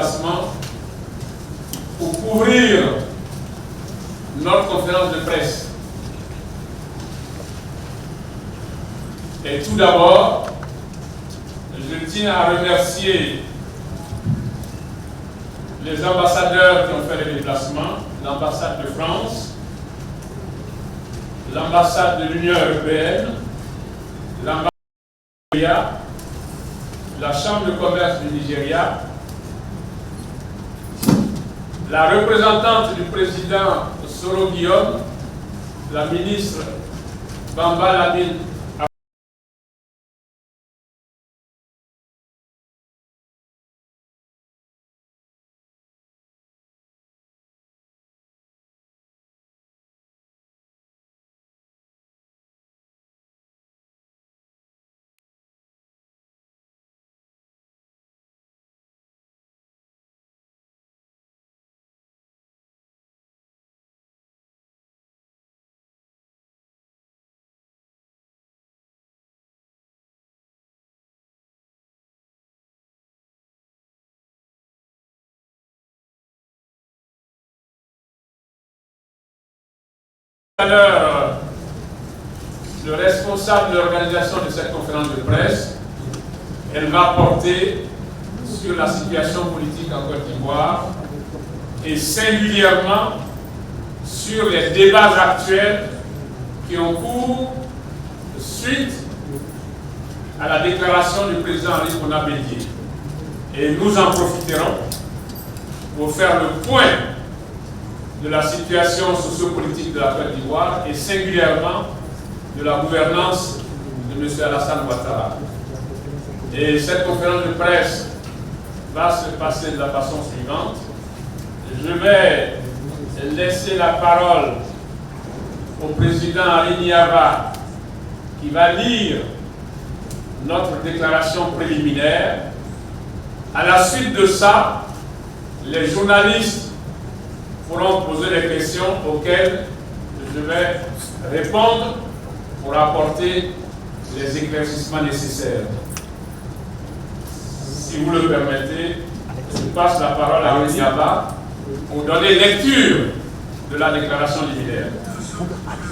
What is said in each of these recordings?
déplacement pour couvrir notre conférence de presse. Et tout d'abord, je tiens à remercier les ambassadeurs qui ont fait le déplacement, l'ambassade de France, l'ambassade de l'Union européenne, l'ambassade du Nigeria, la Chambre de commerce du Nigeria, la représentante du président Soro Guillaume, la ministre Bamba Lamine tout à l'heure, le responsable de l'organisation de cette conférence de presse. Elle va porter sur la situation politique en Côte d'Ivoire et singulièrement sur les débats actuels qui ont cours suite à la déclaration du président Henri Konan Bédié. Et nous en profiterons pour faire le point de la situation sociopolitique de la Côte d'Ivoire et singulièrement de la gouvernance de M. Alassane Ouattara. Et cette conférence de presse va se passer de la façon suivante. Je vais laisser la parole au président Ali Niaba qui va lire notre déclaration préliminaire. À la suite de ça, les journalistes pourront poser les questions auxquelles je vais répondre pour apporter les éclaircissements nécessaires. Si vous le permettez, je passe la parole à Niaba pour donner lecture de la déclaration liminaire.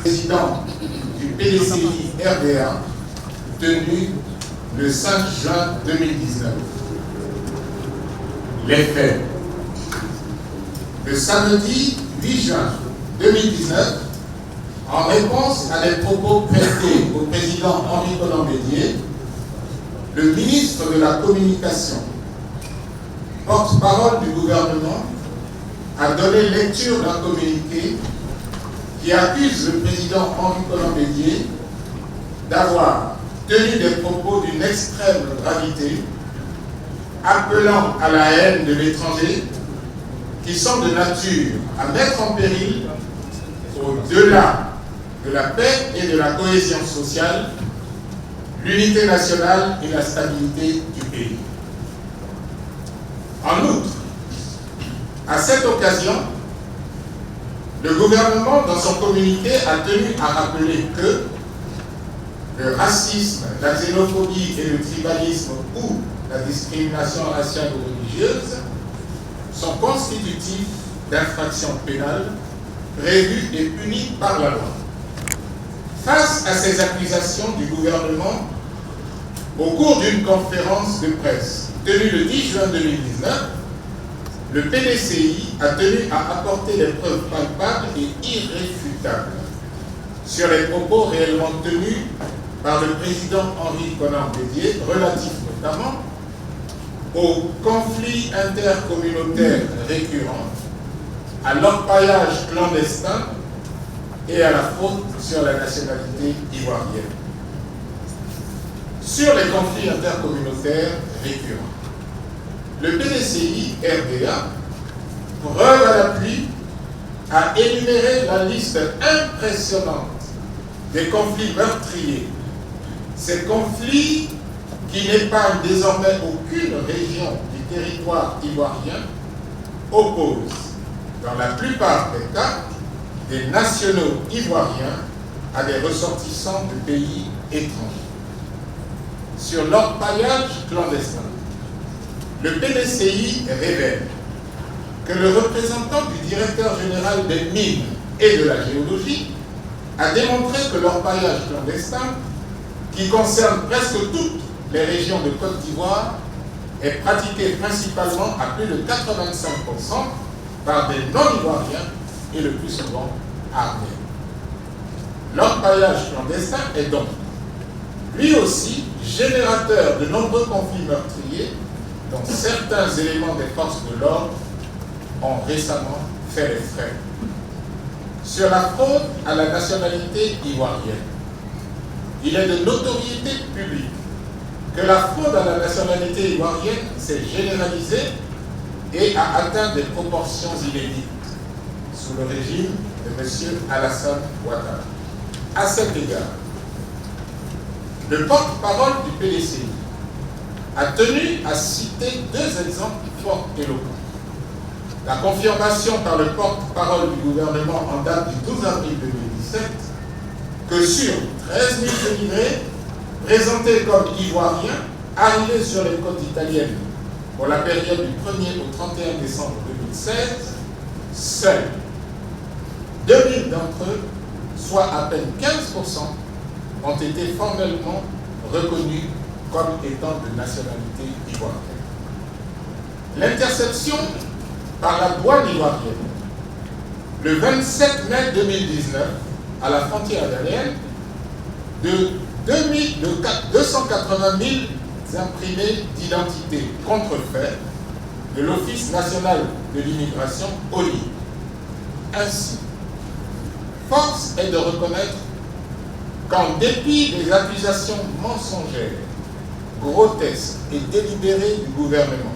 Président du PDCI RDA, tenu le 5 juin 2019. Les faits. Le samedi 8 juin 2019, en réponse à des propos prêtés au président Henri Konan Bédié, le ministre de la Communication, porte-parole du gouvernement, a donné lecture d'un communiqué qui accuse le président Henri Konan Bédié d'avoir tenu des propos d'une extrême gravité, appelant à la haine de l'étranger, qui sont de nature à mettre en péril, au-delà de la paix et de la cohésion sociale, l'unité nationale et la stabilité du pays. En outre, à cette occasion, le gouvernement, dans son communiqué, a tenu à rappeler que le racisme, la xénophobie et le tribalisme ou la discrimination raciale ou religieuse sont constitutifs d'infractions pénales prévues et punies par la loi. Face à ces accusations du gouvernement, au cours d'une conférence de presse tenue le 10 juin 2019, le PDCI a tenu à apporter des preuves palpables et irréfutables sur les propos réellement tenus par le président Henri Konan Bédié, relatifs notamment aux conflits intercommunautaires récurrents, à l'orpaillage clandestin et à la faute sur la nationalité ivoirienne. Sur les conflits intercommunautaires récurrents, le PDCI RDA, preuve à l'appui, a énuméré la liste impressionnante des conflits meurtriers. Ces conflits qui n'épargnent désormais aucune région du territoire ivoirien opposent, dans la plupart des cas, des nationaux ivoiriens à des ressortissants de pays étrangers. Sur l'orpaillage clandestin, le PDCI révèle que le représentant du directeur général des mines et de la géologie a démontré que l'orpaillage clandestin, qui concerne presque toutes les régions de Côte d'Ivoire, est pratiqué principalement à plus de 85% par des non-ivoiriens et le plus souvent armés. L'orpaillage clandestin est donc lui aussi générateur de nombreux conflits meurtriers dont certains éléments des forces de l'ordre ont récemment fait les frais. Sur la fraude à la nationalité ivoirienne, il est de notoriété publique que la fraude à la nationalité ivoirienne s'est généralisée et a atteint des proportions inédites sous le régime de M. Alassane Ouattara. À cet égard, le porte-parole du PDCI a tenu à citer deux exemples fort éloquents. La confirmation par le porte-parole du gouvernement en date du 12 avril 2017 que sur 13 000 immigrés présentés comme ivoiriens arrivés sur les côtes italiennes pour la période du 1er au 31 décembre 2016, seuls 2000 d'entre eux, soit à peine 15%, ont été formellement reconnus comme étant de nationalité ivoirienne. L'interception par la douane ivoirienne, le 27 mai 2019, à la frontière aérienne, de 280 000 imprimés d'identité contrefaits de l'Office national de l'immigration, ONI. Ainsi, force est de reconnaître qu'en dépit des accusations mensongères, grotesques et délibérées du gouvernement,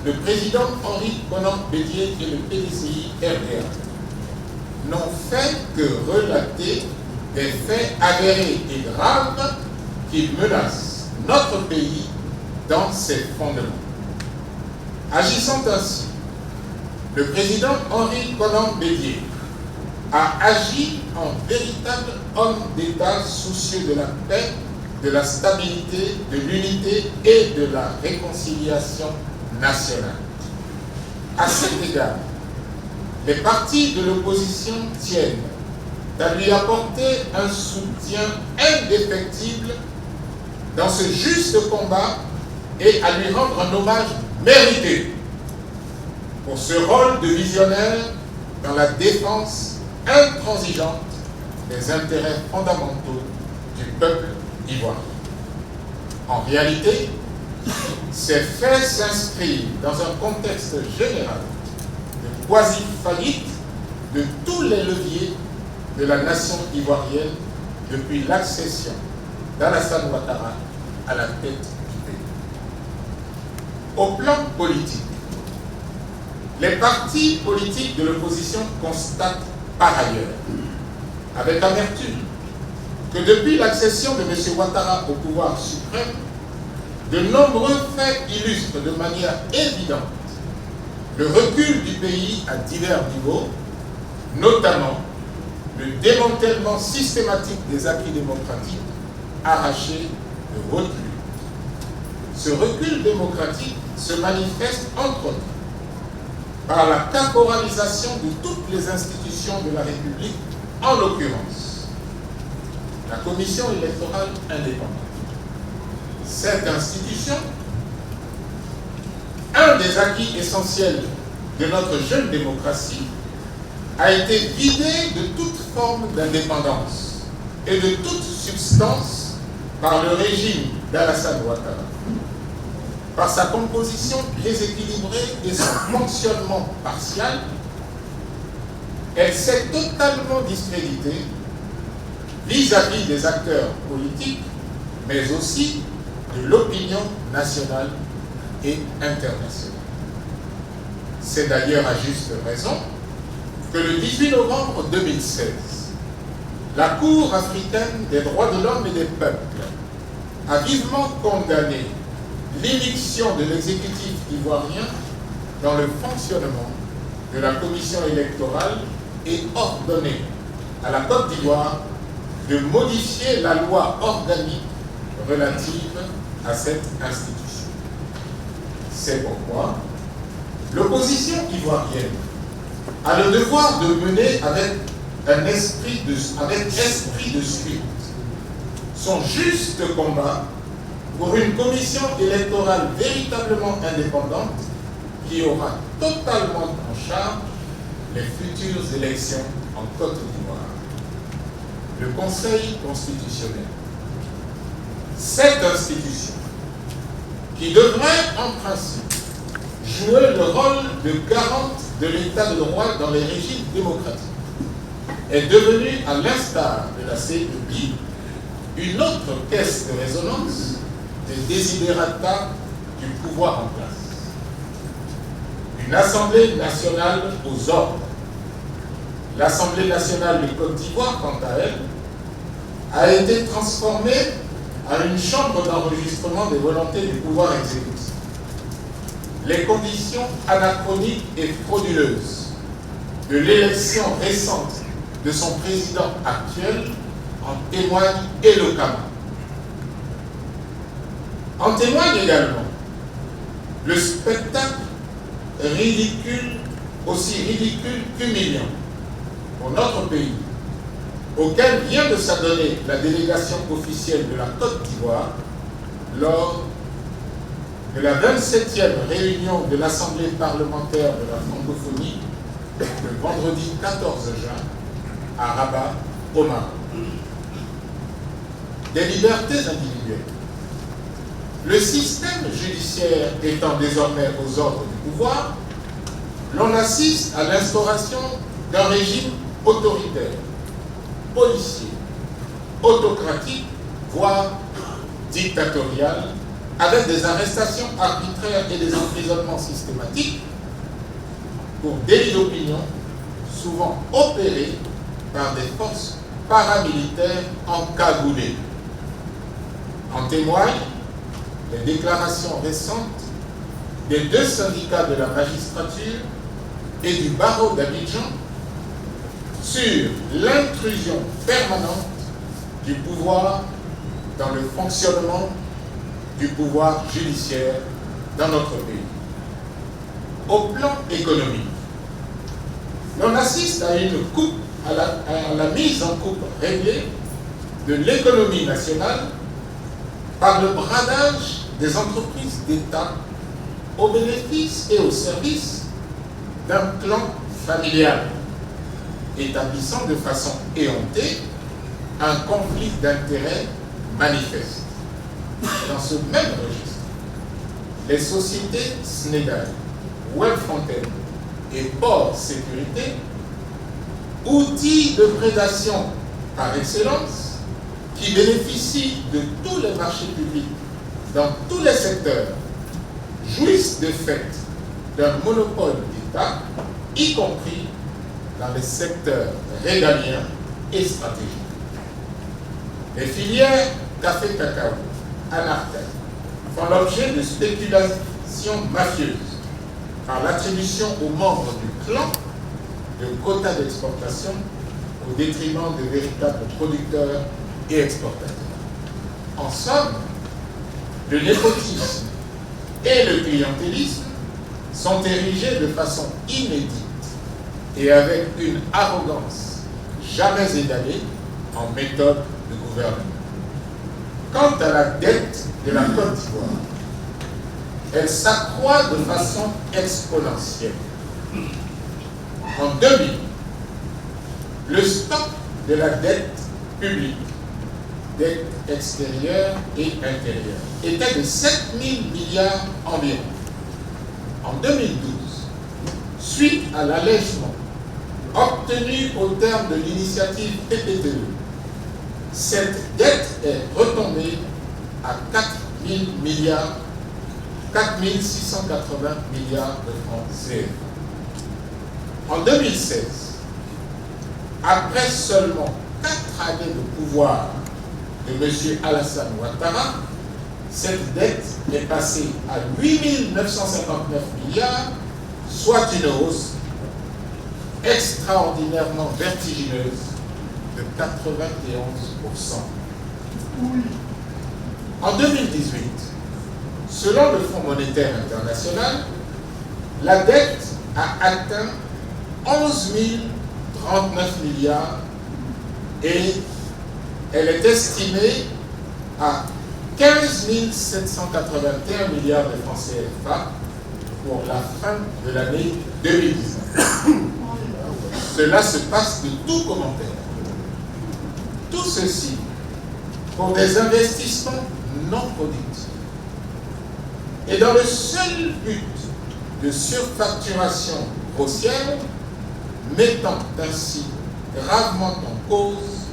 le président Henri Konan Bédié et le PDCI RDA n'ont fait que relater des faits avérés et graves qui menacent notre pays dans ses fondements. Agissant ainsi, le président Henri Konan Bédié a agi en véritable homme d'État soucieux de la paix, de la stabilité, de l'unité et de la réconciliation nationale. À cet égard, les partis de l'opposition tiennent à lui apporter un soutien indéfectible dans ce juste combat et à lui rendre un hommage mérité pour ce rôle de visionnaire dans la défense intransigeante des intérêts fondamentaux du peuple ivoirien. En réalité, ces faits s'inscrivent dans un contexte général de quasi-faillite de tous les leviers de la nation ivoirienne depuis l'accession d'Alassane Ouattara à la tête du pays. Au plan politique, les partis politiques de l'opposition constatent par ailleurs, avec amertume, que depuis l'accession de M. Ouattara au pouvoir suprême, de nombreux faits illustrent de manière évidente le recul du pays à divers niveaux, notamment le démantèlement systématique des acquis démocratiques arrachés de haute lutte. Ce recul démocratique se manifeste entre autres par la caporalisation de toutes les institutions de la République, en l'occurrence la Commission électorale indépendante. Cette institution, un des acquis essentiels de notre jeune démocratie, a été vidée de toute forme d'indépendance et de toute substance par le régime d'Alassane Ouattara. Par sa composition déséquilibrée et son fonctionnement partial, elle s'est totalement discréditée vis-à-vis des acteurs politiques, mais aussi de l'opinion nationale et internationale. C'est d'ailleurs à juste raison que le 18 novembre 2016, la Cour africaine des droits de l'homme et des peuples a vivement condamné l'éviction de l'exécutif ivoirien dans le fonctionnement de la commission électorale et ordonné à la Côte d'Ivoire de modifier la loi organique relative à cette institution. C'est pourquoi l'opposition ivoirienne a le devoir de mener avec esprit de suite son juste combat pour une commission électorale véritablement indépendante qui aura totalement en charge les futures élections en Côte d'Ivoire. Le Conseil constitutionnel, cette institution qui devrait en principe jouer le rôle de garante de l'état de droit dans les régimes démocratiques, est devenue, à l'instar de la CEI, une autre caisse de résonance des desiderata du pouvoir en place. Une Assemblée nationale aux ordres. L'Assemblée nationale de Côte d'Ivoire, quant à elle, a été transformée en une chambre d'enregistrement des volontés du pouvoir exécutif. Les conditions anachroniques et frauduleuses de l'élection récente de son président actuel en témoignent éloquemment. En témoigne également le spectacle ridicule, aussi ridicule qu'humiliant pour notre pays, auquel vient de s'adonner la délégation officielle de la Côte d'Ivoire lors de la 27e réunion de l'Assemblée parlementaire de la francophonie le vendredi 14 juin à Rabat, au Maroc. Des libertés individuelles. Le système judiciaire étant désormais aux ordres du pouvoir, l'on assiste à l'instauration d'un régime autoritaire, policier, autocratique, voire dictatorial, avec des arrestations arbitraires et des emprisonnements systématiques pour délits d'opinion, souvent opérés par des forces paramilitaires encagoulées. En témoignent les déclarations récentes des deux syndicats de la magistrature et du barreau d'Abidjan sur l'intrusion permanente du pouvoir dans le fonctionnement du pouvoir judiciaire dans notre pays. Au plan économique, l'on assiste à la mise en coupe réglée de l'économie nationale par le bradage des entreprises d'État au bénéfice et au service d'un clan familial, établissant de façon éhontée un conflit d'intérêts manifeste. Dans ce même registre, les sociétés Sénégal, Webfontaine et Port Sécurité, outils de prédation par excellence, qui bénéficient de tous les marchés publics dans tous les secteurs, jouissent de fait d'un monopole d'État, y compris dans les secteurs régaliens et stratégiques. Les filières café-cacao, anarchiques, font l'objet de spéculations mafieuses par l'attribution aux membres du clan de quotas d'exportation au détriment des véritables producteurs et exportateurs. En somme, le népotisme et le clientélisme sont érigés de façon inédite et avec une arrogance jamais égalée en méthode de gouvernement. Quant à la dette de la Côte d'Ivoire, elle s'accroît de façon exponentielle. En 2000, le stock de la dette publique, dette extérieure et intérieure, était de 7 000 milliards environ. En 2012, suite à l'allègement obtenu au terme de l'initiative PPTE, cette dette est retombée à 4 680 milliards de francs CFA. En 2016, après seulement 4 années de pouvoir de M. Alassane Ouattara, cette dette est passée à 8 959 milliards, soit une hausse extraordinairement vertigineuse de 91%. En 2018, selon le Fonds monétaire international, la dette a atteint 11 039 milliards et elle est estimée à 15 781 milliards de francs CFA pour la fin de l'année 2019. Cela se passe de tout commentaire. Tout ceci pour des investissements non productifs et dans le seul but de surfacturation grossière, mettant ainsi gravement en cause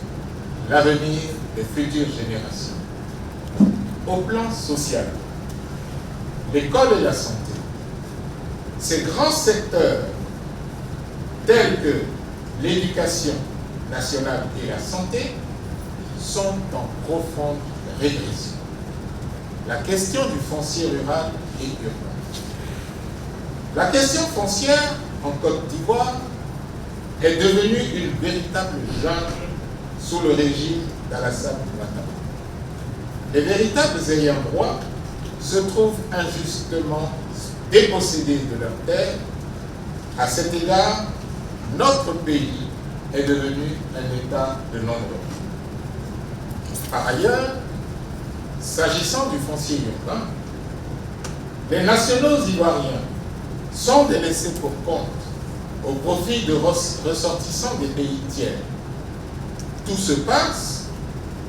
l'avenir des futures générations. Au plan social, l'école et la santé, ces grands secteurs tels que l'éducation nationale et la santé sont en profonde régression. La question du foncier rural et urbain. La question foncière en Côte d'Ivoire est devenue une véritable jungle sous le régime d'Alassane Ouattara. Les véritables ayants droit se trouvent injustement dépossédés de leurs terres. À cet égard, notre pays est devenu un état de non-droit. Par ailleurs, s'agissant du foncier urbain, les nationaux ivoiriens sont délaissés pour compte au profit de ressortissants des pays tiers. Tout se passe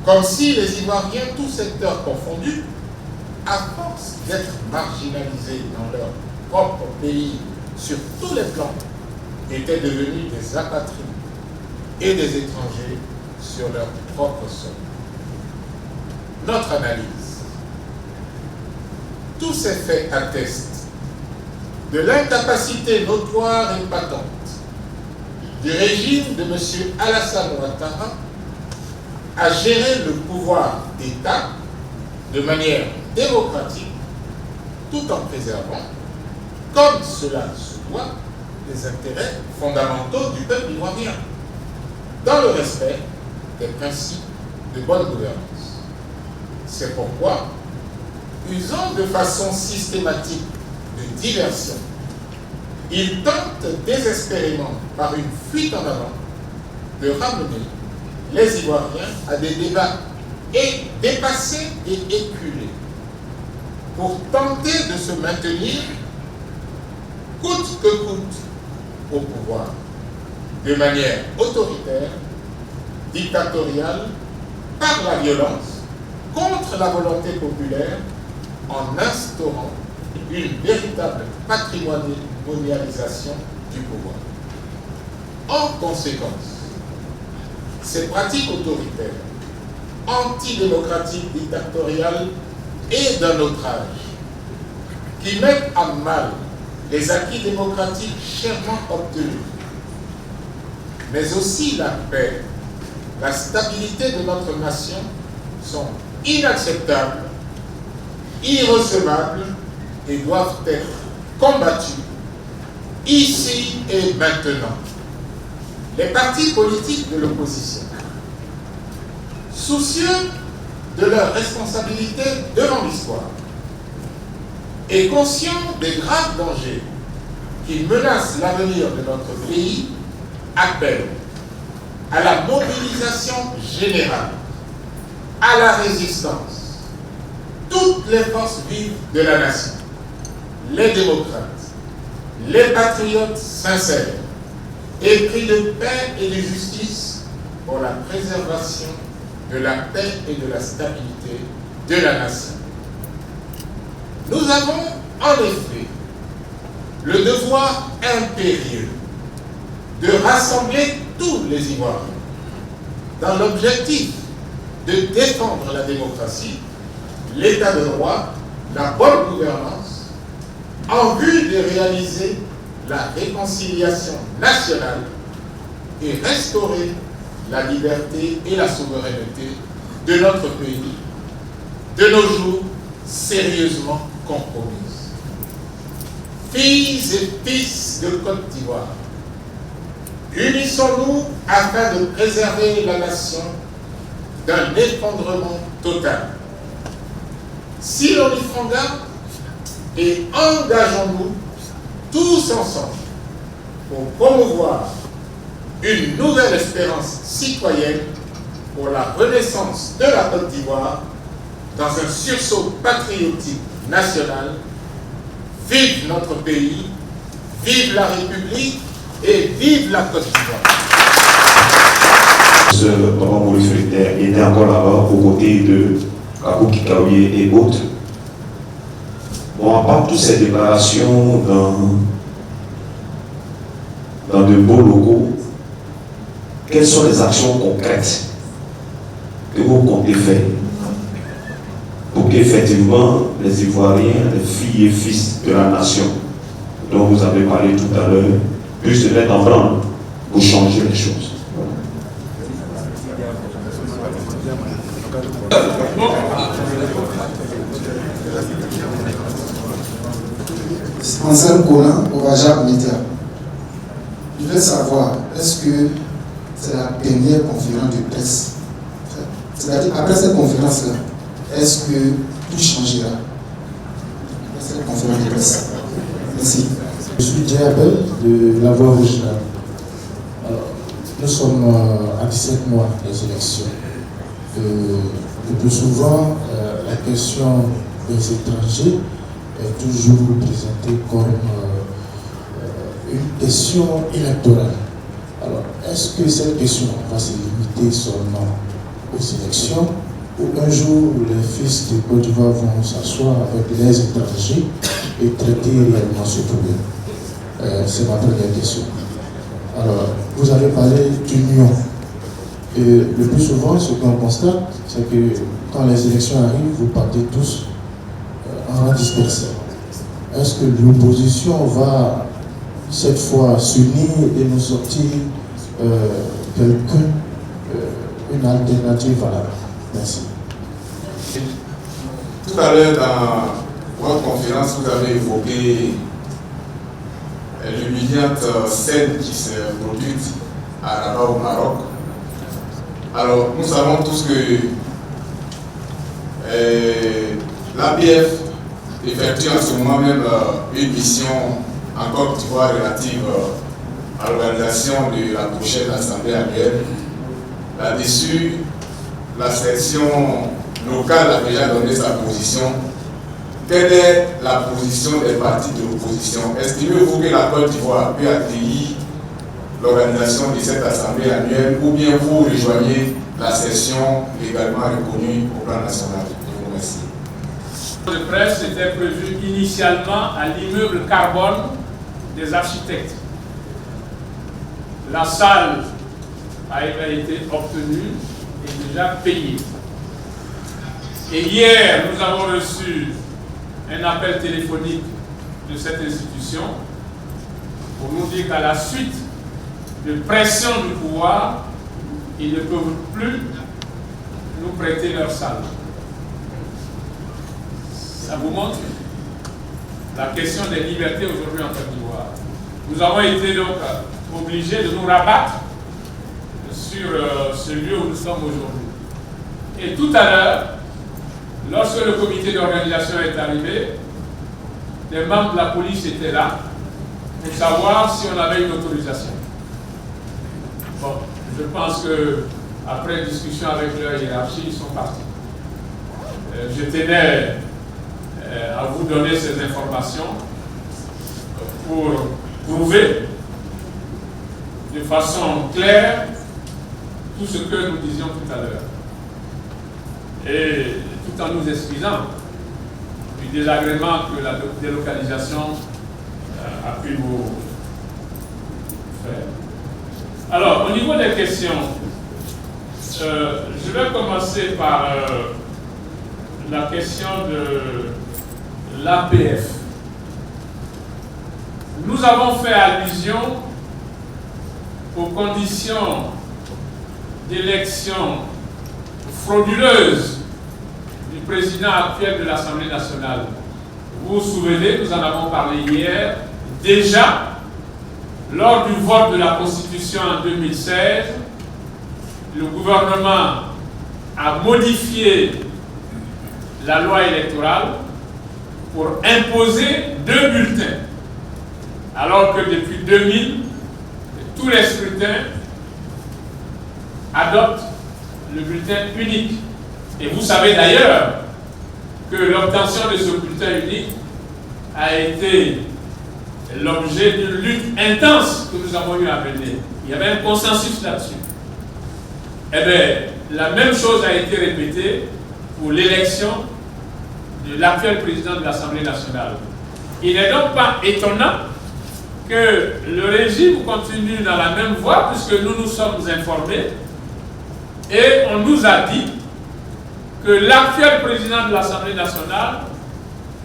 comme si les Ivoiriens, tous secteurs confondus, à force d'être marginalisés dans leur propre pays sur tous les plans, étaient devenus des apatrides et des étrangers sur leur propre sol. Notre analyse. Tous ces faits attestent de l'incapacité notoire et patente du régime de M. Alassane Ouattara à gérer le pouvoir d'État de manière démocratique tout en préservant, comme cela se doit, les intérêts fondamentaux du peuple ivoirien, dans le respect des principes de bonne gouvernance. C'est pourquoi, usant de façon systématique de diversion, il tente désespérément, par une fuite en avant, de ramener les Ivoiriens à des débats dépassés et éculés, pour tenter de se maintenir coûte que coûte au pouvoir, de manière autoritaire, dictatoriale, par la violence, contre la volonté populaire, en instaurant une véritable patrimonialisation du pouvoir. En conséquence, ces pratiques autoritaires, antidémocratiques, dictatoriales et d'un autre âge, qui mettent à mal les acquis démocratiques chèrement obtenus, mais aussi la paix, la stabilité de notre nation, sont inacceptables, irrecevables et doivent être combattus ici et maintenant. Les partis politiques de l'opposition, soucieux de leur responsabilité devant l'histoire et conscients des graves dangers qui menacent l'avenir de notre pays, appellent à la mobilisation générale, à la résistance, toutes les forces vives de la nation, les démocrates, les patriotes sincères, épris de paix et de justice pour la préservation de la paix et de la stabilité de la nation. Nous avons en effet le devoir impérieux de rassembler tous les Ivoiriens dans l'objectif de défendre la démocratie, l'état de droit, la bonne gouvernance, en vue de réaliser la réconciliation nationale et restaurer la liberté et la souveraineté de notre pays, de nos jours sérieusement compromises. Filles et fils de Côte d'Ivoire, unissons-nous afin de préserver la nation d'un effondrement total. Si l'on y prend garde, et engageons-nous tous ensemble pour promouvoir une nouvelle espérance citoyenne pour la renaissance de la Côte d'Ivoire dans un sursaut patriotique national. Vive notre pays, vive la République et vive la Côte d'Ivoire. Ce moment Maurice Frédère était encore là-bas aux côtés de Kakou Kikaouye et autres. Bon, à part toutes ces déclarations dans de beaux locaux, quelles sont les actions concrètes que vous comptez faire pour qu'effectivement les Ivoiriens, les filles et fils de la nation dont vous avez parlé tout à l'heure puissent se mettre en branle pour changer les choses? Anselme Colin, au Rajab Média. Je voudrais savoir, est-ce que c'est la dernière conférence de presse? C'est-à-dire, après cette conférence-là, est-ce que tout changera? Après cette conférence de presse. Merci. Je suis Djabel de La Voix Originale. Alors, nous sommes à 17 mois des élections. Le plus souvent, la question des étrangers est toujours présentée comme une question électorale. Alors, est-ce que cette question va se limiter seulement aux élections ou un jour les fils de Côte d'Ivoire vont s'asseoir avec les étrangers et traiter réellement ce problème? C'est ma première question. Alors, vous avez parlé d'union. Et le plus souvent, ce qu'on constate, c'est que quand les élections arrivent, vous partez tous en rang dispersé. Est-ce que l'opposition va cette fois s'unir et nous sortir une alternative valable? Merci. Tout à l'heure, dans votre conférence, vous avez évoqué l'humiliante scène qui s'est produite à Rabat au Maroc. Alors, nous savons tous que l'APF effectue en ce moment même une mission en Côte d'Ivoire relative à l'organisation de la prochaine assemblée annuelle. Là-dessus, la section locale a déjà donné sa position. Quelle est la position des partis de l'opposition? Estimez-vous que la Côte d'Ivoire peut accueillir l'organisation de cette assemblée annuelle ou bien vous rejoignez la session légalement reconnue au plan national? Je vous remercie. Le presse était prévu initialement à l'immeuble Carbone des architectes. La salle a été obtenue et déjà payée. Et hier, nous avons reçu un appel téléphonique de cette institution pour nous dire qu'à la suite de pression du pouvoir, ils ne peuvent plus nous prêter leur salle. Ça vous montre la question des libertés aujourd'hui en Côte d'Ivoire. Nous avons été donc obligés de nous rabattre sur ce lieu où nous sommes aujourd'hui. Et tout à l'heure, lorsque le comité d'organisation est arrivé, des membres de la police étaient là pour savoir si on avait une autorisation. Bon, je pense que après discussion avec leur hiérarchie, ils sont partis. Je tenais à vous donner ces informations pour prouver de façon claire tout ce que nous disions tout à l'heure. Et tout en nous excusant du désagrément que la délocalisation a pu vous faire. Alors, au niveau des questions, je vais commencer par la question de l'APF. Nous avons fait allusion aux conditions d'élection frauduleuse du président actuel de l'Assemblée nationale. Vous vous souvenez, nous en avons parlé hier, déjà, lors du vote de la Constitution en 2016, le gouvernement a modifié la loi électorale pour imposer 2 bulletins. Alors que depuis 2000, tous les scrutins adoptent le bulletin unique. Et vous savez d'ailleurs que l'obtention de ce bulletin unique a été l'objet d'une lutte intense que nous avons eu à mener. Il y avait un consensus là-dessus. Eh bien, la même chose a été répétée pour l'élection de l'actuel président de l'Assemblée nationale. Il n'est donc pas étonnant que le régime continue dans la même voie, puisque nous nous sommes informés et on nous a dit que l'actuel président de l'Assemblée nationale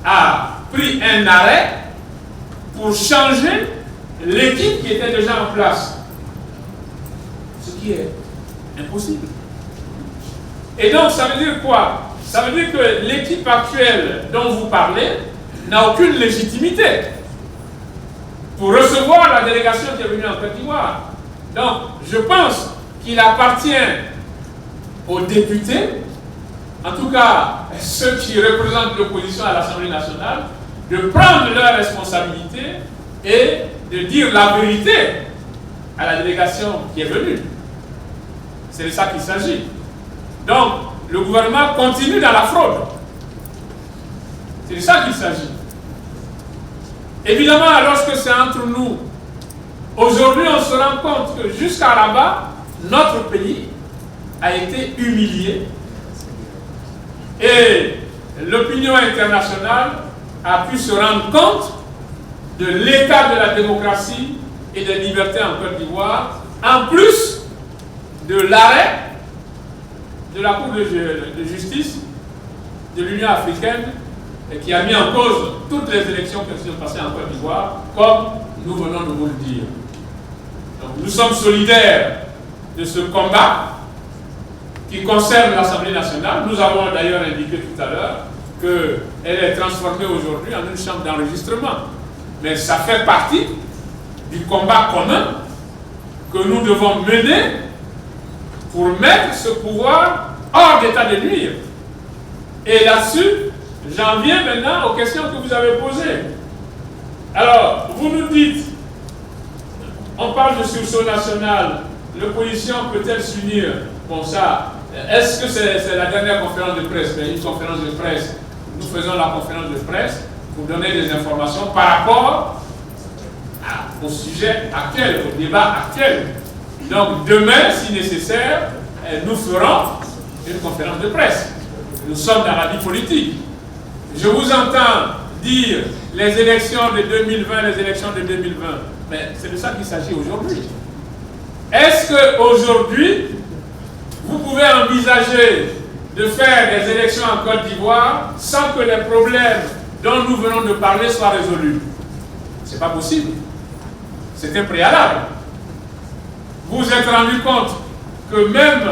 a pris un arrêt pour changer l'équipe qui était déjà en place. Ce qui est impossible. Et donc, ça veut dire quoi? Ça veut dire que l'équipe actuelle dont vous parlez n'a aucune légitimité pour recevoir la délégation qui est venue en Côte d'Ivoire. Donc, je pense qu'il appartient aux députés, en tout cas ceux qui représentent l'opposition à l'Assemblée nationale, de prendre leurs responsabilités et de dire la vérité à la délégation qui est venue. C'est de ça qu'il s'agit. Donc, le gouvernement continue dans la fraude. C'est de ça qu'il s'agit. Évidemment, lorsque c'est entre nous, aujourd'hui, on se rend compte que jusqu'à là-bas, notre pays a été humilié. Et l'opinion internationale a pu se rendre compte de l'état de la démocratie et des libertés en Côte d'Ivoire, en plus de l'arrêt de la Cour de justice de l'Union africaine qui a mis en cause toutes les élections qui se sont passées en Côte d'Ivoire, comme nous venons de vous le dire. Donc nous sommes solidaires de ce combat qui concerne l'Assemblée nationale. Nous avons d'ailleurs indiqué tout à l'heure qu'elle est transformée aujourd'hui en une chambre d'enregistrement. Mais ça fait partie du combat commun que nous devons mener pour mettre ce pouvoir hors d'état de nuire. Et là-dessus, j'en viens maintenant aux questions que vous avez posées. Alors, vous nous dites, on parle de sursaut national, l'opposition peut-elle s'unir? Bon, ça, est-ce que c'est la dernière conférence de presse? Une conférence de presse, nous faisons la conférence de presse pour donner des informations par rapport au sujet actuel, au débat actuel. Donc demain, si nécessaire, nous ferons une conférence de presse. Nous sommes dans la vie politique. Je vous entends dire les élections de 2020, les élections de 2020. Mais c'est de ça qu'il s'agit aujourd'hui. Est-ce qu'aujourd'hui, vous pouvez envisager de faire des élections en Côte d'Ivoire sans que les problèmes dont nous venons de parler soient résolus? Ce n'est pas possible. C'est un préalable. Vous vous êtes rendu compte que même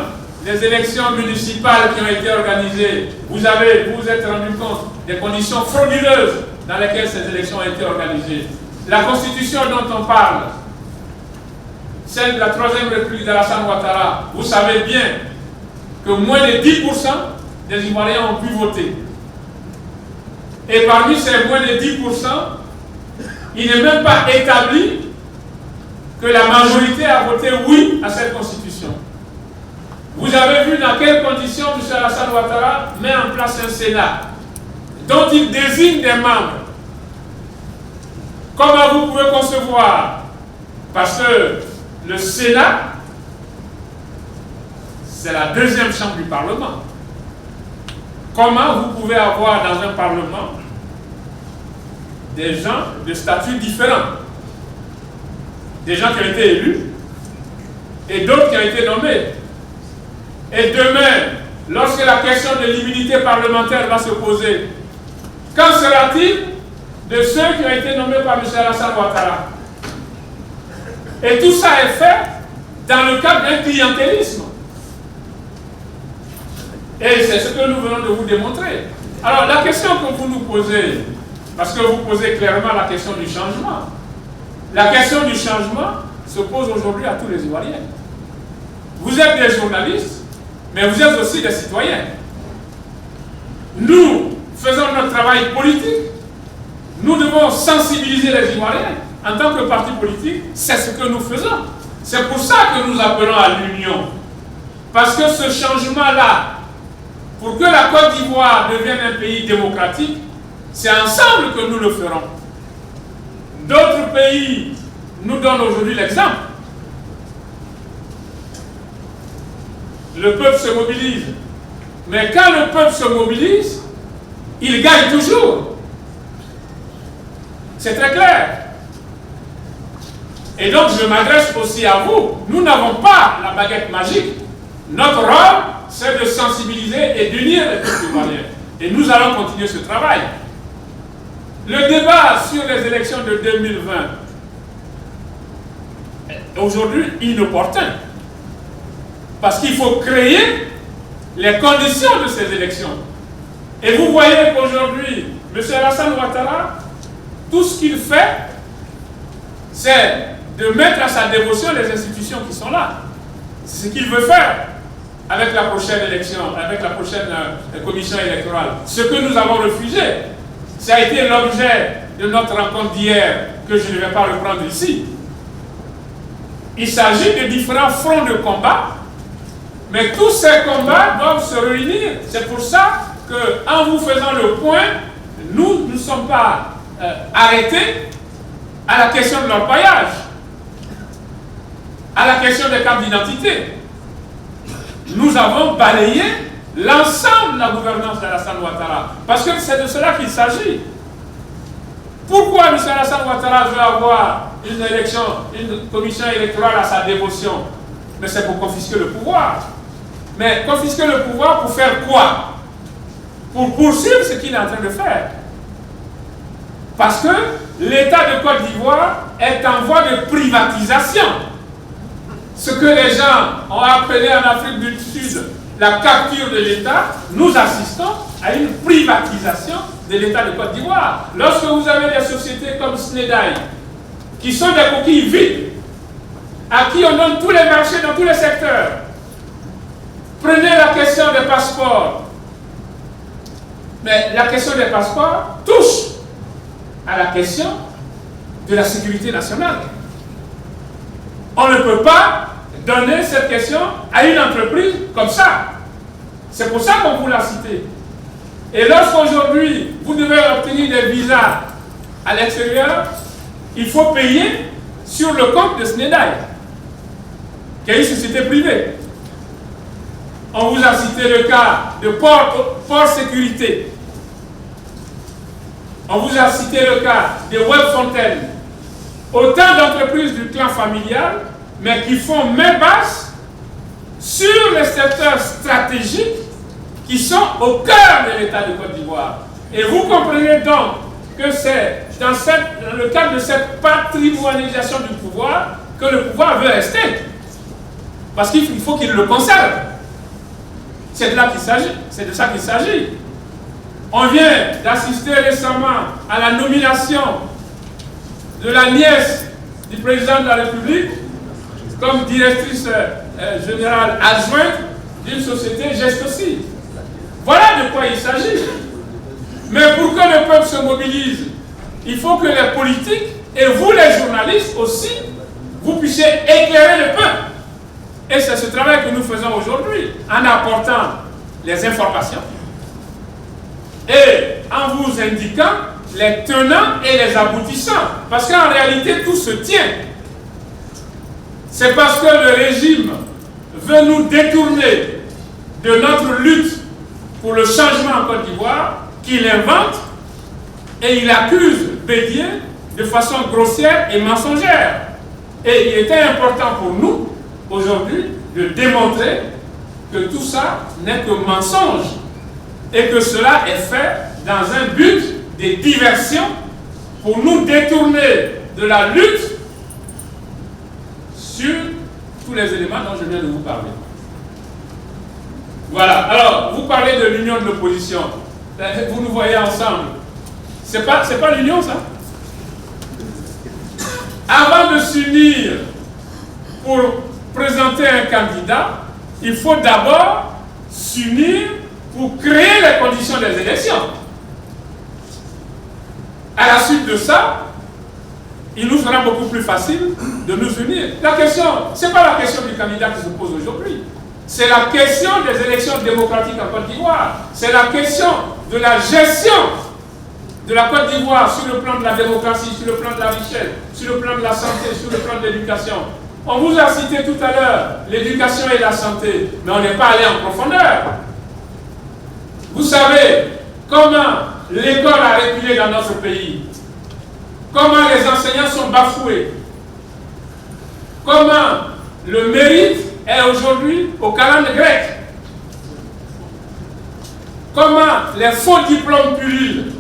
les élections municipales qui ont été organisées, vous vous êtes rendu compte des conditions frauduleuses dans lesquelles ces élections ont été organisées. La constitution dont on parle, celle de la 3e République d'Alassane Ouattara, vous savez bien que moins de 10% des Ivoiriens ont pu voter. Et parmi ces moins de 10%, il n'est même pas établi que la majorité a voté oui à cette constitution. Vous avez vu dans quelles conditions M. Alassane Ouattara met en place un Sénat dont il désigne des membres. Comment vous pouvez concevoir? Parce que le Sénat, c'est la 2e chambre du Parlement. Comment vous pouvez avoir dans un Parlement des gens de statuts différents? Des gens qui ont été élus et d'autres qui ont été nommés. Et demain, lorsque la question de l'immunité parlementaire va se poser, qu'en sera-t-il de ceux qui ont été nommés par M. Alassane Ouattara? Et tout ça est fait dans le cadre d'un clientélisme. Et c'est ce que nous venons de vous démontrer. Alors la question que vous nous posez, parce que vous posez clairement la question du changement, la question du changement se pose aujourd'hui à tous les Ivoiriens. Vous êtes des journalistes, mais vous êtes aussi des citoyens. Nous faisons notre travail politique Nous devons sensibiliser les Ivoiriens. En tant que parti politique, c'est ce que nous faisons. C'est pour ça que nous appelons à l'union. Parce que ce changement-là, pour que la Côte d'Ivoire devienne un pays démocratique, c'est ensemble que nous le ferons. D'autres pays nous donnent aujourd'hui l'exemple. Le peuple se mobilise. Mais quand le peuple se mobilise, il gagne toujours. C'est très clair. Et donc je m'adresse aussi à vous. Nous n'avons pas la baguette magique. Notre rôle, c'est de sensibiliser et d'unir les peuples ivoiriens. Et nous allons continuer ce travail. Le débat sur les élections de 2020 est aujourd'hui inopportun. Parce qu'il faut créer les conditions de ces élections. Et vous voyez qu'aujourd'hui, M. Alassane Ouattara, tout ce qu'il fait, c'est de mettre à sa dévotion les institutions qui sont là. C'est ce qu'il veut faire avec la prochaine élection, avec la prochaine commission électorale. Ce que nous avons refusé, ça a été l'objet de notre rencontre d'hier, que je ne vais pas reprendre ici. Il s'agit de différents fronts de combat, mais tous ces combats doivent se réunir. C'est pour ça qu'en vous faisant le point, nous ne sommes pas arrêtés à la question de l'orpaillage, à la question des cartes d'identité. Nous avons balayé l'ensemble de la gouvernance d'Alassane Ouattara, parce que c'est de cela qu'il s'agit. Pourquoi M. Alassane Ouattara veut avoir une commission électorale à sa dévotion? Mais c'est pour confisquer le pouvoir. Mais confisquer le pouvoir pour faire quoi? Pour poursuivre ce qu'il est en train de faire. Parce que l'État de Côte d'Ivoire est en voie de privatisation. Ce que les gens ont appelé en Afrique du Sud la capture de l'État, nous assistons à une privatisation de l'État de Côte d'Ivoire. Lorsque vous avez des sociétés comme Snedaï, qui sont des coquilles vides, à qui on donne tous les marchés dans tous les secteurs, prenez la question des passeports. Mais la question des passeports touche à la question de la sécurité nationale. On ne peut pas donner cette question à une entreprise comme ça. C'est pour ça qu'on vous l'a cité. Et lorsqu'aujourd'hui, vous devez obtenir des visas à l'extérieur, il faut payer sur le compte de Snedaï, qui est une société privée. On vous a cité le cas de Port Sécurité. On vous a cité le cas de Webfontaine. Autant d'entreprises du clan familial, mais qui font main basse sur les secteurs stratégiques qui sont au cœur de l'État de Côte d'Ivoire. Et vous comprenez donc que c'est dans le cadre de cette patrimonialisation du pouvoir que le pouvoir veut rester. Parce qu'il faut qu'il le conserve. C'est de là qu'il s'agit. C'est de ça qu'il s'agit. On vient d'assister récemment à la nomination de la nièce du président de la République comme directrice générale adjointe d'une société Gestossi. Voilà de quoi il s'agit. Mais pour que le peuple se mobilise, il faut que les politiques et vous les journalistes aussi, vous puissiez éclairer le peuple. Et c'est ce travail que nous faisons aujourd'hui, en apportant les informations et en vous indiquant les tenants et les aboutissants. Parce qu'en réalité, tout se tient. C'est parce que le régime veut nous détourner de notre lutte pour le changement en Côte d'Ivoire qu'il invente et il accuse Bédié de façon grossière et mensongère. Et il était important pour nous, aujourd'hui, de démontrer que tout ça n'est que mensonge et que cela est fait dans un but de diversion pour nous détourner de la lutte sur tous les éléments dont je viens de vous parler. Voilà. Alors, vous parlez de l'union de l'opposition. Vous nous voyez ensemble. C'est pas l'union, ça? Avant de s'unir pour présenter un candidat, il faut d'abord s'unir pour créer les conditions des élections. À à la suite de ça, il nous sera beaucoup plus facile de nous unir. La question, ce n'est pas la question du candidat qui se pose aujourd'hui. C'est la question des élections démocratiques en Côte d'Ivoire. C'est la question de la gestion de la Côte d'Ivoire sur le plan de la démocratie, sur le plan de la richesse, sur le plan de la santé, sur le plan de l'éducation. On vous a cité tout à l'heure l'éducation et la santé, mais on n'est pas allé en profondeur. Vous savez comment l'école a reculé dans notre pays, comment les enseignants sont bafoués, comment le mérite est aujourd'hui au calendrier grec, comment les faux diplômes pullulent.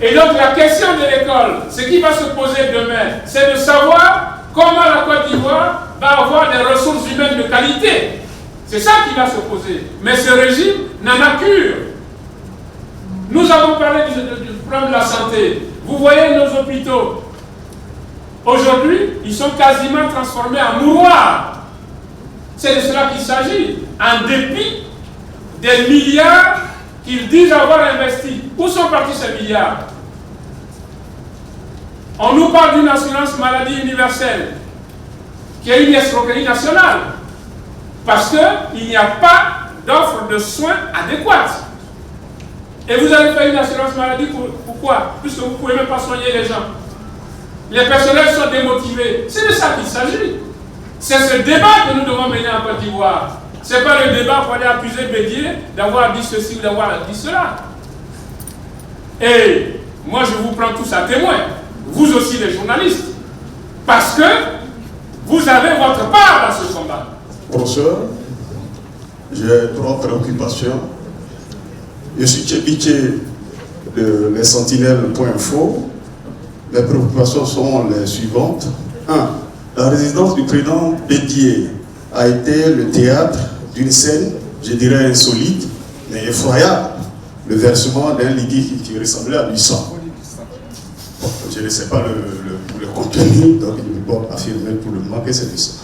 Et donc la question de l'école, ce qui va se poser demain, c'est de savoir comment la Côte d'Ivoire va avoir des ressources humaines de qualité. C'est ça qui va se poser. Mais ce régime n'en a cure. Nous avons parlé du problème de la santé. Vous voyez nos hôpitaux. Aujourd'hui, ils sont quasiment transformés en mouroirs. C'est de cela qu'il s'agit. En dépit des milliards qu'ils disent avoir investis. Où sont partis ces milliards? On nous parle d'une assurance maladie universelle, qui est une escroquerie nationale, parce qu'il n'y a pas d'offre de soins adéquate. Et vous allez faire une assurance maladie pourquoi? Puisque vous ne pouvez même pas soigner les gens. Les personnels sont démotivés. C'est de ça qu'il s'agit. C'est ce débat que nous devons mener en Côte d'Ivoire. Ce n'est pas le débat pour aller accuser Bédier d'avoir dit ceci ou d'avoir dit cela. Et moi, je vous prends tous à témoin, vous aussi les journalistes, parce que vous avez votre part dans ce combat. Professeur, j'ai 3 préoccupations. Je suis Tchépiché de Les Sentinelles.info. Mes préoccupations sont les suivantes. 1. La résidence du président Bédier a été le théâtre d'une scène, je dirais insolite, mais effroyable. Le versement d'un liquide qui ressemblait à du sang. Bon, je ne sais pas le contenu, donc je ne peux pas affirmer pour le moment que c'est du sang.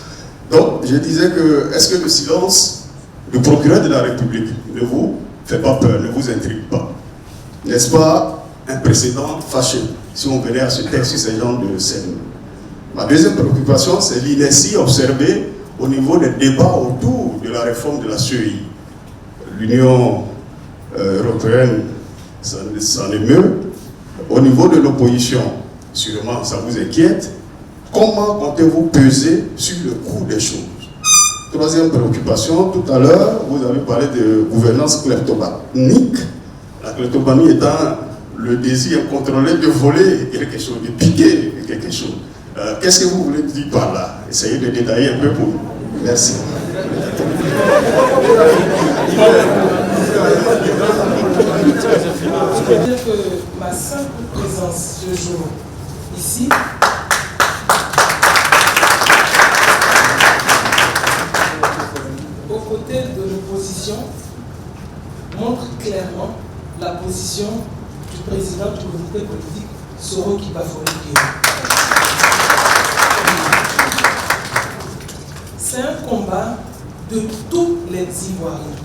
Donc, je disais que, est-ce que le silence du procureur de la République ne vous fait pas peur, ne vous intrigue pas? N'est-ce pas un précédent fâcheux si on venait à ce texte sur ce genre de scène? Ma deuxième préoccupation, c'est l'inertie observée au niveau des débats autour de la réforme de la CEI. L'Union européenne s'en émeut. Au niveau de l'opposition, sûrement ça vous inquiète. Comment comptez-vous peser sur le cours des choses? Troisième préoccupation, tout à l'heure, vous avez parlé de gouvernance kleptomanique. La kleptomanie étant le désir incontrôlé de voler quelque chose, de piquer quelque chose. Qu'est-ce que vous voulez dire par là? Essayez de détailler un peu pour nous. Merci. Je peux dire que ma simple présence ce jour ici aux côtés de l'opposition montre clairement la position du président du comité politique Soro Kibafoye. C'est un combat de tous les Ivoiriens,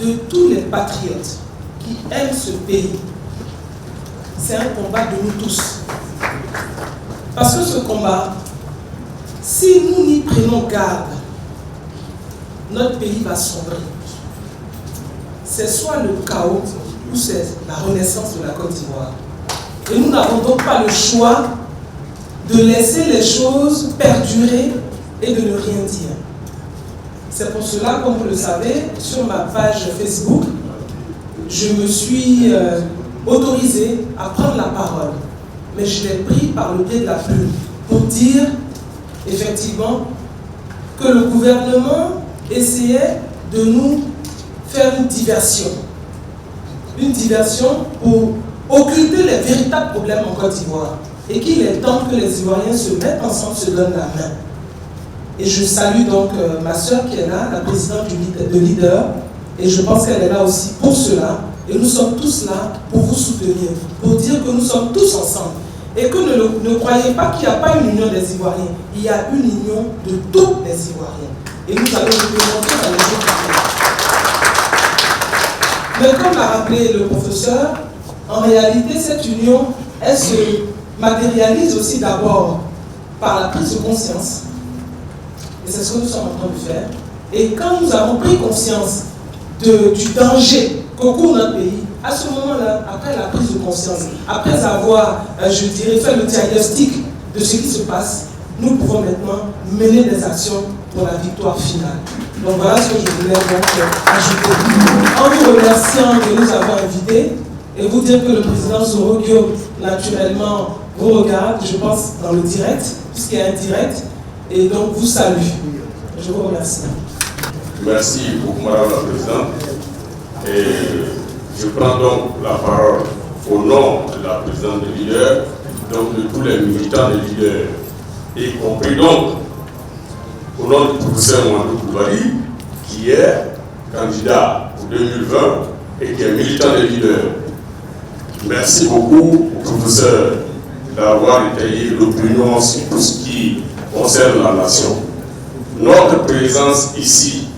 de tous les patriotes qui aiment ce pays. C'est un combat de nous tous. Parce que ce combat, si nous n'y prenons garde, notre pays va sombrer. C'est soit le chaos ou c'est la renaissance de la Côte d'Ivoire. Et nous n'avons donc pas le choix de laisser les choses perdurer et de ne rien dire. C'est pour cela, comme vous le savez, sur ma page Facebook, je me suis autorisé à prendre la parole. Mais je l'ai pris par le biais de la plume pour dire, effectivement, que le gouvernement essayait de nous faire une diversion. Une diversion pour occulter les véritables problèmes en Côte d'Ivoire. Et qu'il est temps que les Ivoiriens se mettent ensemble, se donnent la main. Et je salue donc ma soeur qui est là, la présidente de Leader, et je pense qu'elle est là aussi pour cela. Et nous sommes tous là pour vous soutenir, pour dire que nous sommes tous ensemble. Et que ne croyez pas qu'il n'y a pas une union des Ivoiriens. Il y a une union de tous les Ivoiriens. Et nous allons vous démontrer dans les jours qui viennent. Mais comme l'a rappelé le professeur, en réalité, cette union elle se matérialise aussi d'abord par la prise de conscience, et c'est ce que nous sommes en train de faire. Et quand nous avons pris conscience du danger que court notre pays, à ce moment-là, après la prise de conscience, après avoir, je dirais, fait le diagnostic de ce qui se passe, nous pouvons maintenant mener des actions pour la victoire finale. Donc voilà ce que je voulais donc ajouter. En vous remerciant de nous avoir invités et vous dire que le président Soro Guio, naturellement, vous regarde, je pense, dans le direct, puisqu'il y a un direct, et donc vous salue. Je vous remercie. Merci beaucoup, Madame la Présidente. Et je prends donc la parole au nom de la présidente des leaders, donc de tous les militants des leaders, y compris donc au nom du professeur Mwandou Coulibaly, qui est candidat pour 2020 et qui est militant des leaders. Merci beaucoup au professeur d'avoir étayé l'opinion sur tout ce qui concerne la nation. Notre présence ici,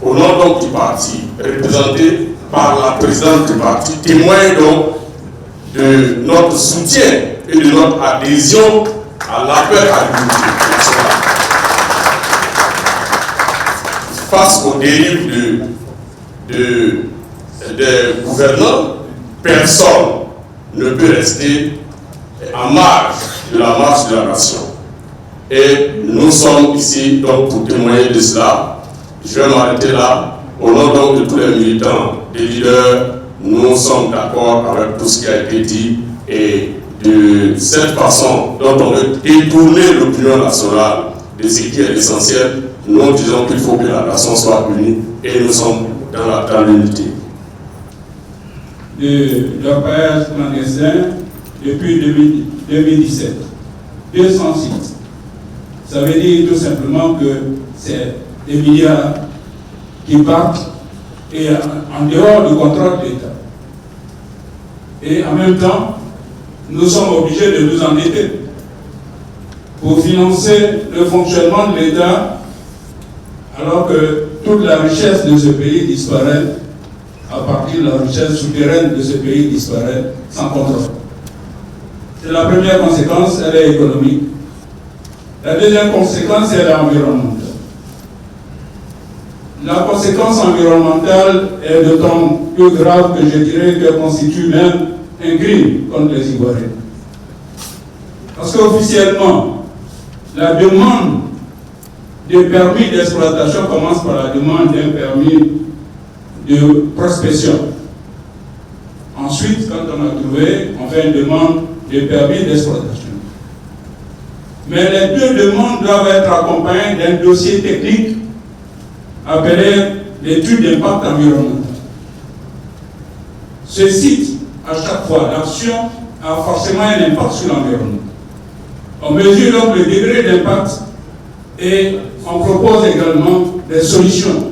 au nom donc du parti, représenté par la présidente du parti, témoigne donc de notre soutien et de notre adhésion à l'appel à l'unité nationale. Face aux dérives des gouvernants, personne ne peut rester en marge de la marche de la nation. Et nous sommes ici donc pour témoigner de cela. Je vais m'arrêter là. Au nom donc de tous les militants, des leaders, nous sommes d'accord avec tout ce qui a été dit et de cette façon dont on veut détourner l'opinion nationale de ce qui est essentiel. Nous disons qu'il faut que la nation soit unie et nous sommes dans l'unité. De l'orpaillage clandestin depuis 2017. 200 sites. Ça veut dire tout simplement que c'est des milliards qui partent et en dehors du contrôle de l'État. Et en même temps, nous sommes obligés de nous endetter pour financer le fonctionnement de l'État alors que toute la richesse de ce pays disparaît à partir de la richesse souterraine de ce pays disparaît sans contrôle. C'est la première conséquence, elle est économique. La deuxième conséquence, elle est environnementale. La conséquence environnementale est d'autant plus grave que je dirais qu'elle constitue même un crime contre les Ivoiriens. Parce qu'officiellement, la demande de permis d'exploitation commence par la demande d'un permis de prospection. Ensuite, quand on a trouvé, on fait une demande de permis d'exploitation. Mais les deux demandes doivent être accompagnées d'un dossier technique appelé l'étude d'impact environnemental. Ce site, à chaque fois, l'action a forcément un impact sur l'environnement. On mesure donc le degré d'impact et on propose également des solutions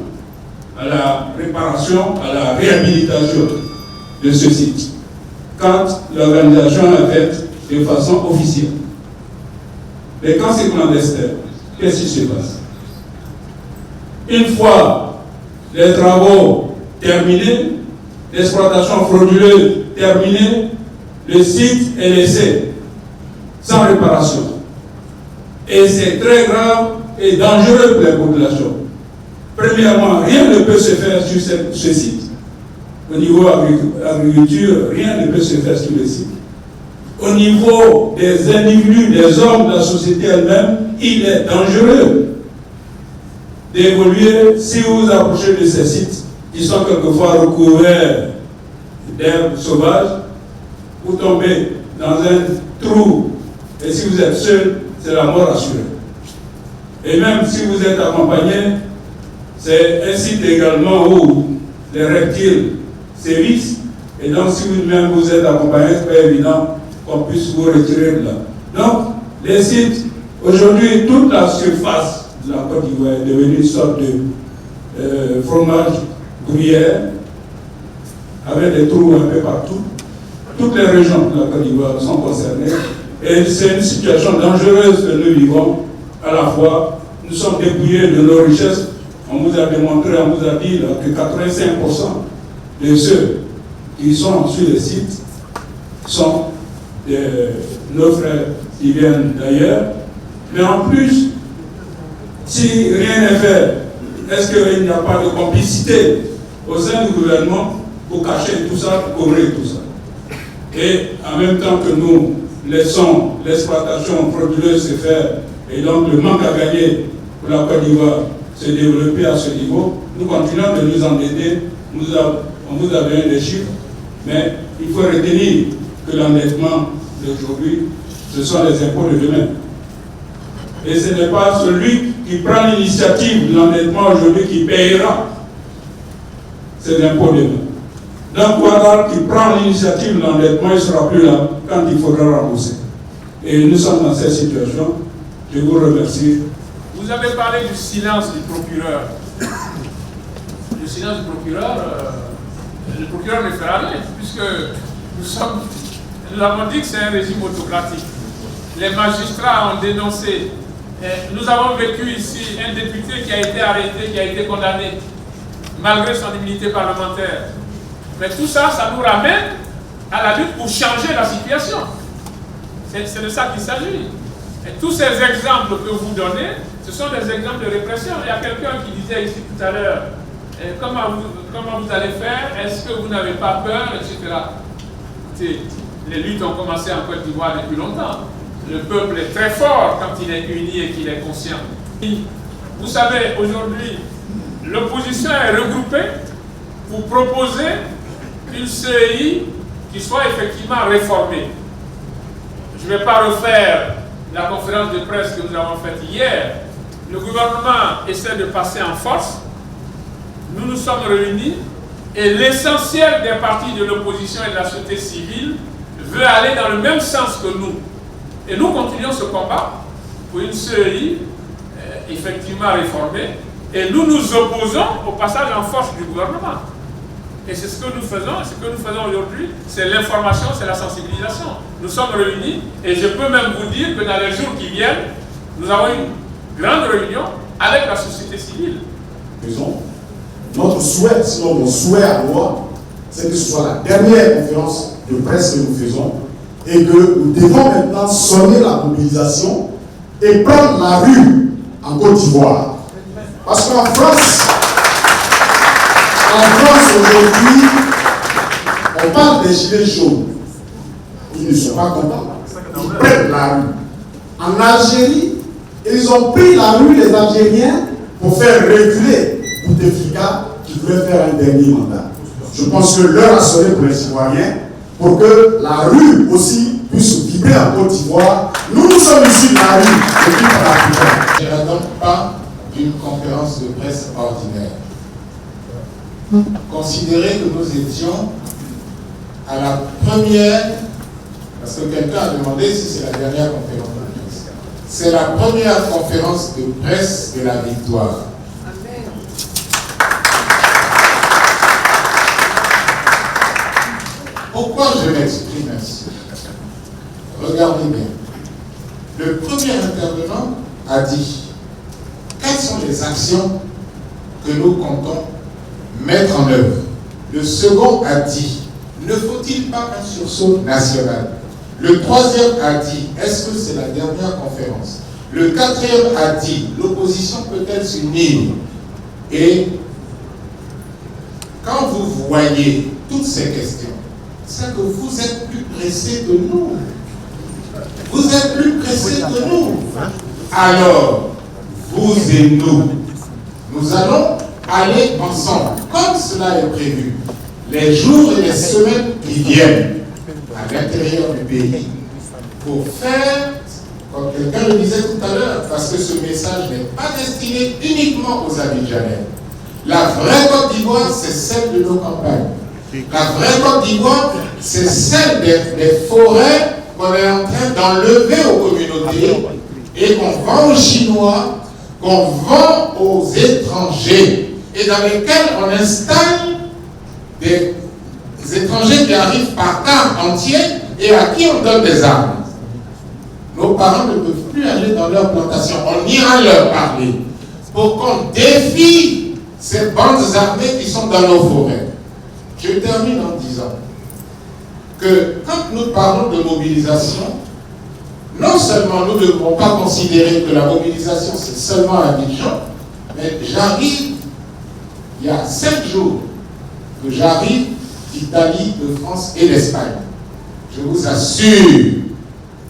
à la réparation, à la réhabilitation de ce site, quand l'organisation l'a faite de façon officielle. Mais quand c'est clandestin, qu'est-ce qui se passe? Une fois les travaux terminés, l'exploitation frauduleuse terminée, le site est laissé sans réparation. Et c'est très grave et dangereux pour les populations. Premièrement, rien ne peut se faire sur ce site. Au niveau agriculture, rien ne peut se faire sur le site. Au niveau des individus, des hommes, de la société elle-même, il est dangereux d'évoluer si vous vous approchez de ces sites qui sont quelquefois recouverts d'herbes sauvages. Vous tombez dans un trou et si vous êtes seul, c'est la mort assurée. Et même si vous êtes accompagné, c'est un site également où les reptiles sévissent. Et donc, si vous-même vous êtes accompagné, c'est pas évident qu'on puisse vous retirer de là. Donc, les sites, aujourd'hui, toute la surface de la Côte d'Ivoire est devenue une sorte de fromage gruyère avec des trous un peu partout. Toutes les régions de la Côte d'Ivoire sont concernées. Et c'est une situation dangereuse que nous vivons. À la fois, nous sommes dépouillés de nos richesses. On vous a démontré, on vous a dit là, que 85% de ceux qui sont sur les sites sont nos frères qui viennent d'ailleurs. Mais en plus, si rien n'est fait, est-ce qu'il n'y a pas de complicité au sein du gouvernement pour cacher tout ça, pour couvrir tout ça? Et en même temps que nous laissons l'exploitation frauduleuse se faire et donc le manque à gagner pour la Côte d'Ivoire se développer à ce niveau, nous continuons de nous endetter. On vous a donné des chiffres, mais il faut retenir que l'endettement d'aujourd'hui, ce sont les impôts de demain. Et ce n'est pas celui qui prend l'initiative de l'endettement aujourd'hui qui payera ces impôts demain. Donc voilà, qui prend l'initiative de l'endettement, il ne sera plus là quand il faudra rembourser. Et nous sommes dans cette situation. Je vous remercie. Vous avez parlé du silence du procureur. Le silence du procureur, le procureur ne fera rien, puisque nous avons dit que c'est un régime autocratique. Les magistrats ont dénoncé. Nous avons vécu ici un député qui a été arrêté, qui a été condamné, malgré son immunité parlementaire. Mais tout ça, ça nous ramène à la lutte pour changer la situation. C'est de ça qu'il s'agit. Et tous ces exemples que vous donnez, ce sont des exemples de répression. Il y a quelqu'un qui disait ici tout à l'heure, comment vous allez faire? Est-ce que vous n'avez pas peur, etc. Écoutez, les luttes ont commencé en Côte d'Ivoire depuis longtemps. Le peuple est très fort quand il est uni et qu'il est conscient. Vous savez, aujourd'hui, l'opposition est regroupée pour proposer une CEI qui soit effectivement réformée. Je ne vais pas refaire la conférence de presse que nous avons faite hier. Le gouvernement essaie de passer en force. Nous nous sommes réunis et l'essentiel des partis de l'opposition et de la société civile veut aller dans le même sens que nous. Et nous continuons ce combat pour une CEI effectivement réformée. Et nous nous opposons au passage en force du gouvernement. Et c'est ce que nous faisons. Ce que nous faisons aujourd'hui, c'est l'information, c'est la sensibilisation. Nous sommes réunis et je peux même vous dire que dans les jours qui viennent, nous avons une grande réunion avec la société civile. Notre souhait, sinon mon souhait à moi, c'est que ce soit la dernière conférence de presse que nous faisons et que nous devons maintenant sonner la mobilisation et prendre la rue en Côte d'Ivoire. Parce qu'en France, aujourd'hui, on parle des gilets jaunes. Ils ne sont pas contents. Ils prennent la rue. En Algérie, ils ont pris la rue, les Algériens, pour faire reculer Bouteflika qui voulait faire un dernier mandat. Je pense que l'heure a sonné pour les citoyens pour que la rue aussi puisse vibrer en Côte d'Ivoire. Nous sommes ici de la rue depuis la Je n'attends pas d'une conférence de presse ordinaire. Considérez que nous étions à la première, parce que quelqu'un a demandé si c'est la dernière conférence de presse. C'est la première conférence de presse de la victoire. Pourquoi je m'exprime ainsi? Regardez bien. Le premier intervenant a dit quelles sont les actions que nous comptons mettre en œuvre. Le second a dit ne faut-il pas un sursaut national? Le troisième a dit est-ce que c'est la dernière conférence? Le quatrième a dit l'opposition peut-elle s'unir? Et quand vous voyez toutes ces questions, c'est que vous êtes plus pressés que nous. Vous êtes plus pressés que nous. Alors, vous et nous allons aller ensemble, comme cela est prévu, les jours et les semaines qui viennent à l'intérieur du pays, pour faire, comme quelqu'un le disait tout à l'heure, parce que ce message n'est pas destiné uniquement aux Abidjanais. La vraie Côte d'Ivoire, c'est celle de nos campagnes. La vraie Côte d'Ivoire, c'est celle des forêts qu'on est en train d'enlever aux communautés et qu'on vend aux Chinois, qu'on vend aux étrangers et dans lesquels on installe des étrangers qui arrivent par quart entier et à qui on donne des armes. Nos parents ne peuvent plus aller dans leurs plantations. On ira leur parler pour qu'on défie ces bandes armées qui sont dans nos forêts. Je termine en disant que quand nous parlons de mobilisation, non seulement nous ne devons pas considérer que la mobilisation c'est seulement à Abidjan, mais j'arrive, il y a 5 jours que j'arrive d'Italie, de France et d'Espagne. Je vous assure,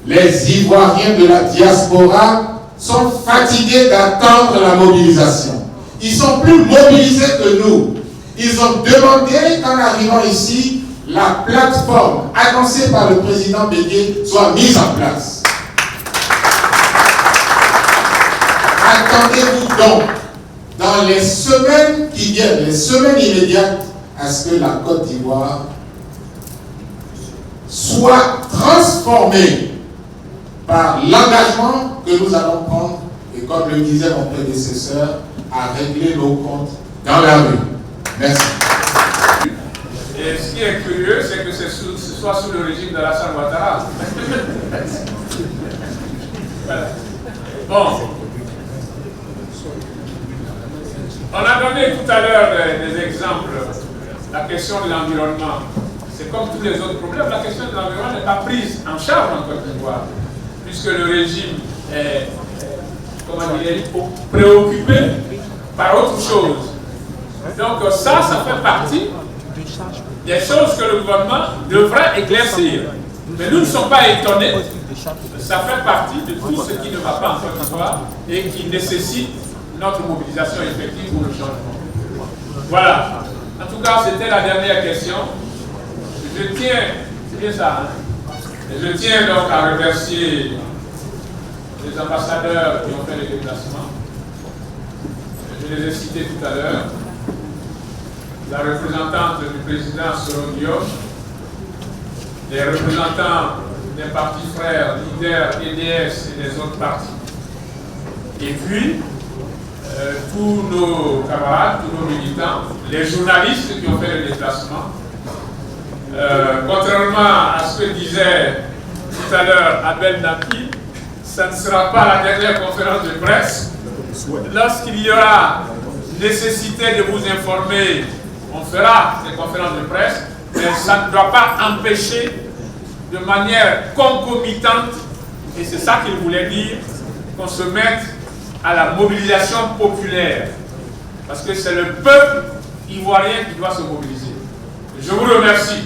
les Ivoiriens de la diaspora sont fatigués d'attendre la mobilisation. Ils sont plus mobilisés que nous. Ils ont demandé qu'en arrivant ici, la plateforme annoncée par le président Bégué soit mise en place. Attendez-vous donc, dans les semaines qui viennent, les semaines immédiates, à ce que la Côte d'Ivoire soit transformée par l'engagement que nous allons prendre, et comme le disait mon prédécesseur, à régler nos comptes dans la rue. Merci. Et ce qui est curieux, c'est que ce soit sous le régime d'Alassane Ouattara. Voilà. Bon. On a donné tout à l'heure des exemples. La question de l'environnement, c'est comme tous les autres problèmes, la question de l'environnement n'est pas prise en charge en Côte d'Ivoire, puisque le régime est, préoccupé par autre chose. Donc ça fait partie des choses que le gouvernement devrait éclaircir. Mais nous ne sommes pas étonnés. Ça fait partie de tout ce qui ne va pas en Côte d'Ivoire et qui nécessite notre mobilisation effective pour le changement. Voilà. En tout cas, c'était la dernière question. Je tiens, c'est bien ça, hein? Je tiens donc à remercier les ambassadeurs qui ont fait les déplacements. Je les ai cités tout à l'heure. La représentante du président Soro Diop, les représentants des partis frères, leaders, EDS et des autres partis. Et puis, tous nos camarades, tous nos militants, les journalistes qui ont fait le déplacement. Contrairement à ce que disait tout à l'heure Abel Napi, ça ne sera pas la dernière conférence de presse. Lorsqu'il y aura nécessité de vous informer, on fera des conférences de presse, mais ça ne doit pas empêcher de manière concomitante, et c'est ça qu'il voulait dire, qu'on se mette à la mobilisation populaire. Parce que c'est le peuple ivoirien qui doit se mobiliser. Je vous remercie.